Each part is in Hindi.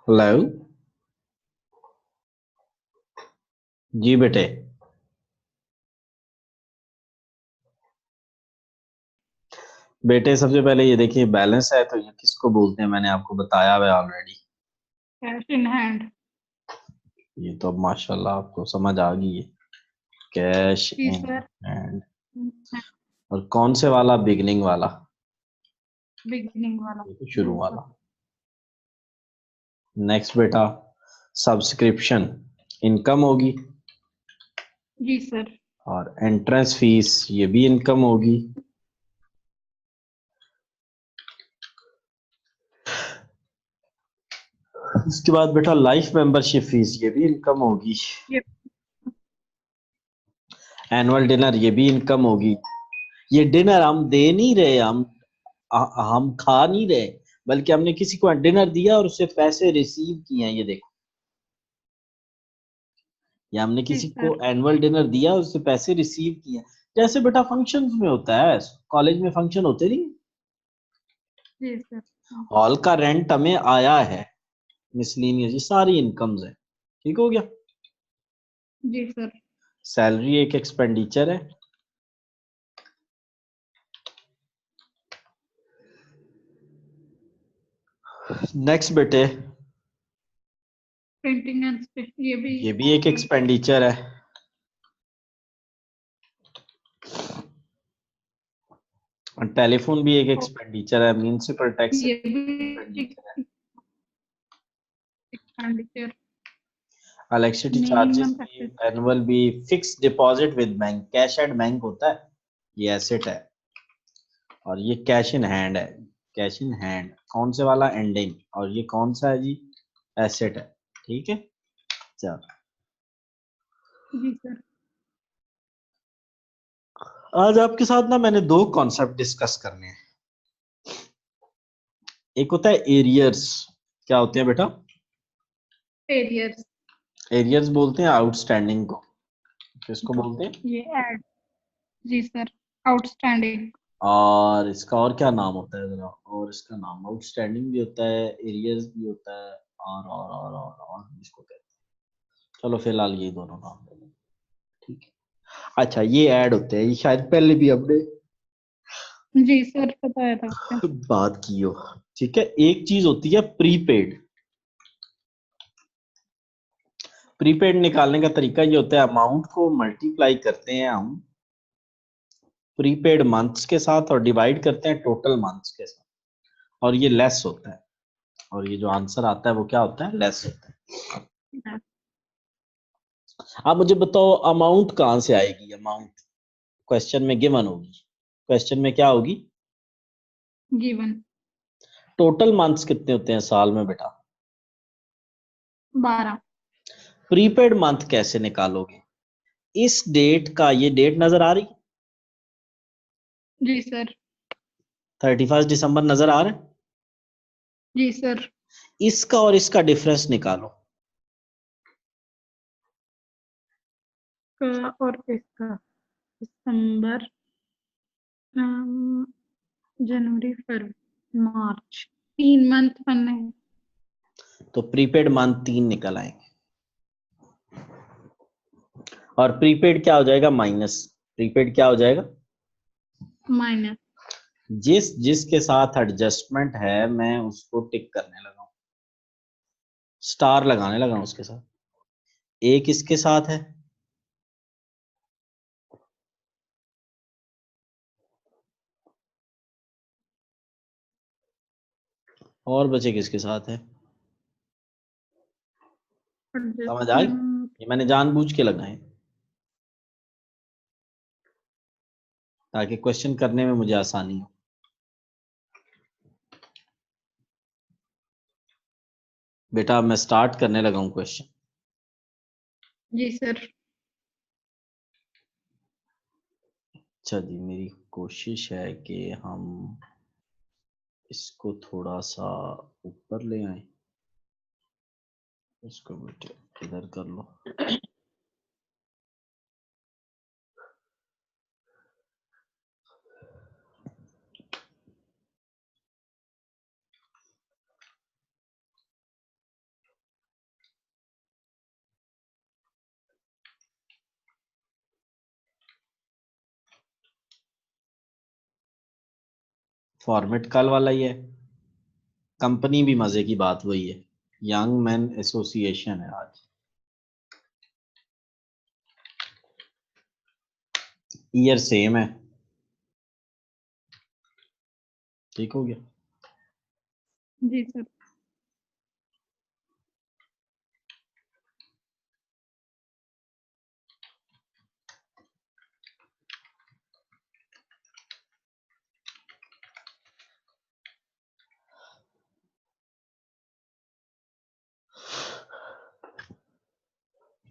हेलो। जी बेटे। बेटे सबसे पहले ये देखिए बैलेंस है तो ये किसको बोलते हैं, मैंने आपको बताया हुआ है ऑलरेडी। Cash in hand. ये तो अब माशाल्लाह आपको समझ आ गई है। कैश जी इन सर। हैंड। और कौन से वाला? बिगनिंग वाला, बिगिनिंग वाला। ये तो जी शुरू सर। वाला। नेक्स्ट बेटा, सब्सक्रिप्शन इनकम होगी। जी सर। और एंट्रेंस फीस ये भी इनकम होगी। उसके बाद बेटा लाइफ मेंबरशिप फीस ये भी इनकम होगी। ये एनुअल डिनर ये भी इनकम होगी। ये डिनर हम दे नहीं रहे, हम खा नहीं रहे, बल्कि हमने किसी को डिनर दिया और उससे पैसे रिसीव किए हैं। ये देखो, या हमने जी किसी को सर। एनुअल डिनर दिया और उससे पैसे रिसीव किए हैं। जैसे बेटा फंक्शंस में होता है, कॉलेज में फंक्शन होते नहीं, जी सर। हॉल का रेंट हमें आया है, मिसलिनियस, ये सारी इनकम्स है। ठीक हो गया। जी सर। सैलरी एक एक्सपेंडिचर है। नेक्स्ट बेटे, प्रिंटिंग एंड ये भी। ये भी एक एक्सपेंडिचर है। टेलीफोन भी एक एक्सपेंडिचर है। म्यूनिसिपल टैक्स ये भी एक्सपेंडिचर है। एक्सपेंडिचर। इलेक्ट्रिसिटी चार्जेस मिनिमम भी, एक्सेस। एनुअल भी। Fix deposit with bank, cash at bank होता है, ये एसेट है। और ये कैश इन हैंड है। कैश इन हैंड कौन से वाला? एंडिंग। और ये कौन सा है जी? एसेट है। ठीक है। चलो, जी सर। आज आपके साथ ना मैंने दो कॉन्सेप्ट डिस्कस करने हैं। एक होता है एरियर्स। क्या होते हैं बेटा? एरियर्स। एरियर्स बोलते हैं आउटस्टैंडिंग को। किसको बोलते हैं? ये ऐड। जी सर। आउटस्टैंडिंग। और इसका और क्या नाम होता है जरा? और इसका नाम आउटस्टैंडिंग भी होता है, एरियर्स भी होता है, और इसको कहते हैं। चलो फिलहाल ये दोनों नाम ले लेंगे। ठीक है। अच्छा, ये ऐड होते हैं, ये शायद पहले भी हमने जी सर, बताया था आपने। बात की हो। ठीक है। एक चीज होती है प्रीपेड। प्रीपेड निकालने का तरीका ये होता है, अमाउंट को मल्टीप्लाई करते हैं हम प्रीपेड मंथ्स के साथ और डिवाइड करते हैं टोटल मंथ्स के साथ, और ये लेस होता है। और ये जो आंसर आता है वो क्या होता है? लेस होता है। आप मुझे बताओ अमाउंट कहां से आएगी? अमाउंट क्वेश्चन में गिवन होगी। क्वेश्चन में क्या होगी? गिवन। टोटल मंथ्स कितने होते हैं साल में बेटा? 12। प्रीपेड मंथ कैसे निकालोगे? इस डेट का, ये डेट नजर आ रही? जी सर। 31 दिसंबर नजर आ रहा है? जी सर। इसका और इसका डिफरेंस निकालो। का और इसका। दिसंबर। जनवरी, फरवरी, मार्च। 3 मंथ बनने। तो प्रीपेड मंथ 3 निकल आएंगे। और प्रीपेड क्या हो जाएगा? माइनस। प्रीपेड क्या हो जाएगा? माइनस। जिस जिसके साथ एडजस्टमेंट है मैं उसको टिक करने लगा हूं, स्टार लगाने लगा हूं उसके साथ। एक इसके साथ है, और बचे किसके साथ है? समझ आई? एडजस्टमेंट। ये मैंने जानबूझ के लगाए ताकि क्वेश्चन करने में मुझे आसानी हो। बेटा अब मैं स्टार्ट करने लगा हूं क्वेश्चन। जी सर। अच्छा जी, मेरी कोशिश है कि हम इसको थोड़ा सा ऊपर ले आए। इसको बेटे इधर कर लो। फॉर्मेट कल वाला ही है, कंपनी भी मजे की बात वही है, यंग मैन एसोसिएशन है आज। ईयर सेम है, ठीक हो गया। जी सर।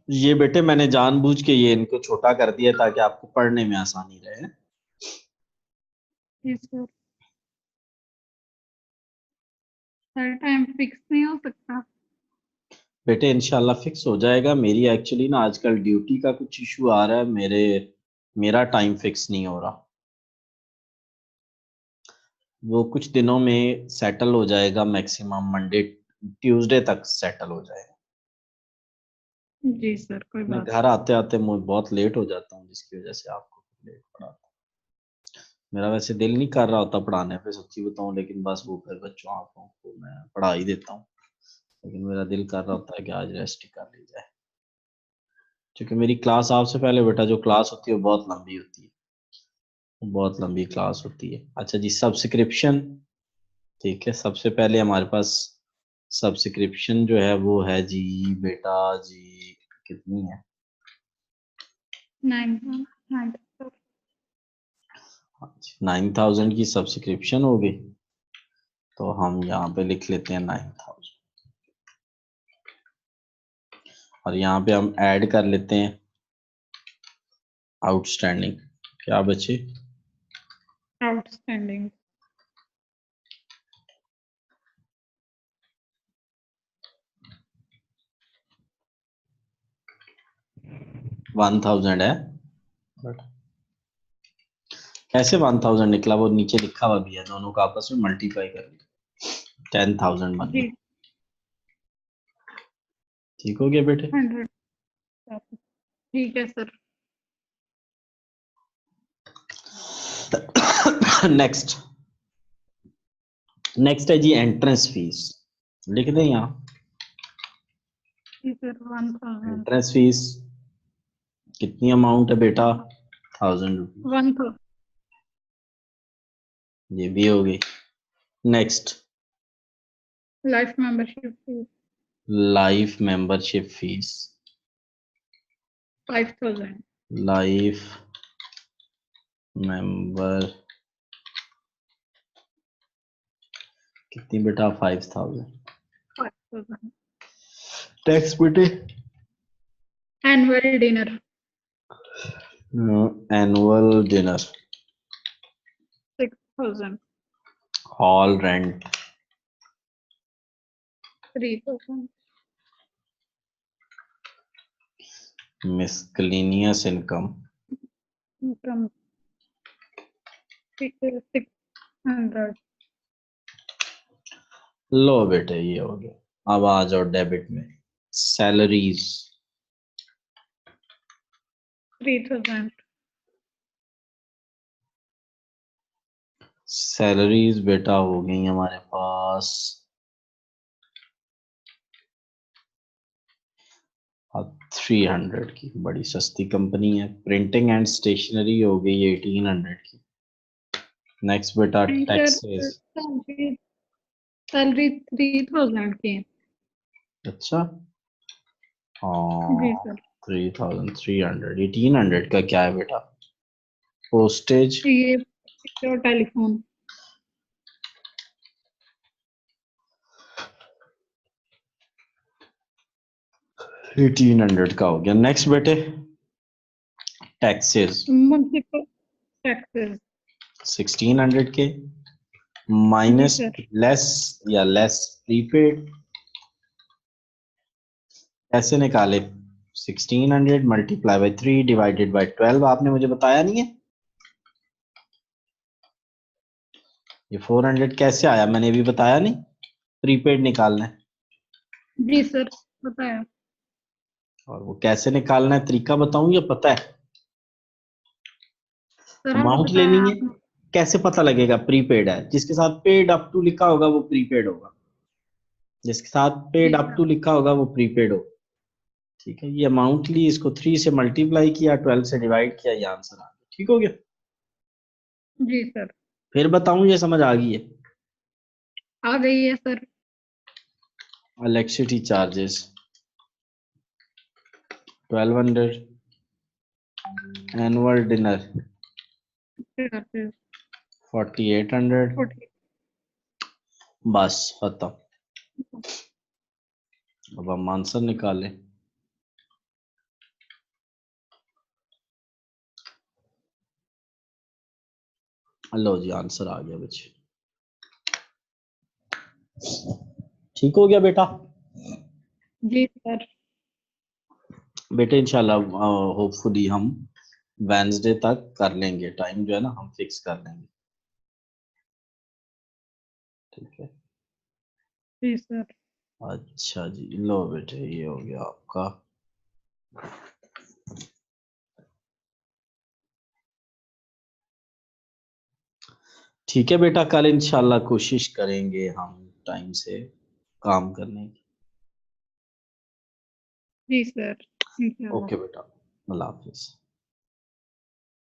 ये बेटे मैंने जानबूझ के ये इनको छोटा कर दिया ताकि आपको पढ़ने में आसानी रहे। जी सर। सर टाइम फिक्स नहीं हो सकता? बेटे इंशाल्लाह फिक्स हो जाएगा। मेरी एक्चुअली ना आजकल ड्यूटी का कुछ इशू आ रहा है, मेरा टाइम फिक्स नहीं हो रहा। वो कुछ दिनों में सेटल हो जाएगा, मैक्सिमम मंडे ट्यूसडे तक सेटल हो जाएगा। जी सर, कोई मैं बात घर आते आते मुझे बहुत लेट हो जाता हूँ, जिसकी वजह से आपको लेट पढ़ाता हूँ। मेरा वैसे दिल नहीं कर रहा होता पढ़ाने पे, सच्ची बताऊं, लेकिन बस वो फिर बच्चों आंखों को मैं पढ़ा ही देता हूँ। लेकिन मेरा दिल कर रहा होता है कि आज रेस्ट ही कर ली जाए, क्योंकि मेरी क्लास आपसे पहले बेटा जो क्लास होती है वो बहुत लंबी होती है, बहुत लंबी क्लास होती है। अच्छा जी, सब्सक्रिप्शन, ठीक है, सबसे पहले हमारे पास सब्सक्रिप्शन जो है वो है जी बेटा जी, कितनी है? 9 सर। 9,000 की सब्सक्रिप्शन हो गई, तो हम यहाँ पे लिख लेते हैं 9,000, और यहाँ पे हम ऐड कर लेते हैं आउटस्टैंडिंग। क्या बचे? आउटस्टैंडिंग 1,000 है, बट कैसे 1,000 निकला? वो नीचे लिखा हुआ भी है, दोनों का आपस में मल्टीप्लाई कर लिया, 10,000 बन जी। गया। ठीक हो गया बेटे? 100। ठीक है सर। नेक्स्ट, नेक्स्ट है जी एंट्रेंस फीस। लिख दें यहाँ, जी सर, 1000। एंट्रेंस फीस कितनी अमाउंट है बेटा? 1,000 रुपीज। 1000। ये भी हो गई। Next, life membership fees life membership fees, 5000। Life member कितनी बेटा? 5,000। 5000। टैक्स बेटे? Annual dinner annual dinner, 6000। Hall rent, 3000। Miscellaneous income, income 600। लो बेटे ये हो गया। अब आ जाओ डेबिट में, सैलरीज, 3000। सैलरीज बेटा हो गई हमारे पास अब 300 की, बड़ी सस्ती कंपनी है। प्रिंटिंग एंड स्टेशनरी हो गई 1,800 की। नेक्स्ट बेटा सर टैक्सेस। सैलरी सैलरी 3000 की है। अच्छा, जी हाँ, सर। 3,300, 1,800 का क्या है बेटा? पोस्टेज, ये और टेलीफोन। 1,800 का हो गया। नेक्स्ट बेटे टैक्सेस, म्युनिसिपल टैक्सेस। 1,600 के, जी माइनस सर। लेस या लेस प्रीपेड, कैसे निकाले? 1,600 मल्टीप्लाई बाई 3 डिवाइडेड बाई 12, आपने मुझे बताया नहीं है। ये 400 कैसे आया? मैंने अभी बताया नहीं, प्रीपेड निकालना है। जी सर, बताया। और वो कैसे निकालना है तरीका बताऊं या पता है? सर हमें अमाउंट बताया लेनी है, आपने। कैसे पता लगेगा प्रीपेड है? जिसके साथ पेड अप टू लिखा होगा वो प्रीपेड होगा, जिसके साथ पेड जी अप सर। टू लिखा होगा वो प्रीपेड होगा। ठीक है, ये अमाउंट ली, इसको 3 से मल्टीप्लाई किया, 12 से डिवाइड किया, ये आंसर आ गया। ठीक हो गया? जी सर। फिर बताऊं, ये समझ आ गई है? आ गई है sir. Electricity charges 1200, annual dinner फिर 4800, 40। बस खत्म। अब हम आंसर निकालें। लो जी, आंसर आ गया बच्चे। ठीक हो गया बेटा? जी सर। बेटे इंशाल्लाह होपफुली हम वेंसडे तक कर लेंगे, टाइम जो है ना हम फिक्स कर लेंगे। ठीक है, जी सर। अच्छा जी, लो बेटे ये हो गया आपका। ठीक है बेटा, कल इंशाल्लाह कोशिश करेंगे हम टाइम से काम करने की। जी सर। इंशाल्लाह। ओके बेटा, अल्लाह हाफिज।